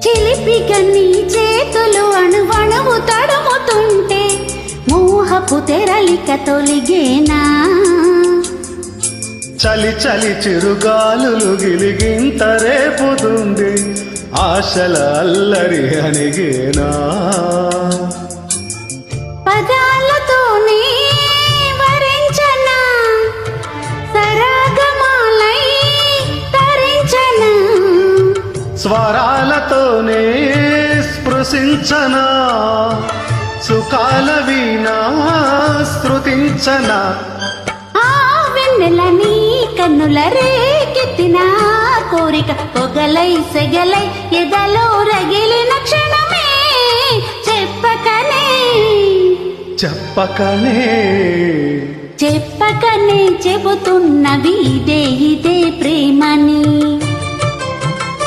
చిలిపిగా నీ చేతులు అణువణువు తడుముతుంటే మోహపు తెరలిక తొలిగేనా చలి చలి చిరుగాలులు గిలిగింత రేపుతుంది ఆశల అల్లరి అణిగేనా పదాలతోనే వరించనా సరాగమాలై తరించనా స్వరాలతోనే స్పృశించనా సుఖాల వీణా స్తుతించనా ఆ వెన్నెల నీ కన్నుల రేకెత్తిన కోరిక పొగలై సెగలై ఎదలో రగిలిన క్షణమే చెప్పకనే చెప్పకనే చెప్పకనే చెబుతున్నవి ఇదే ప్రేమని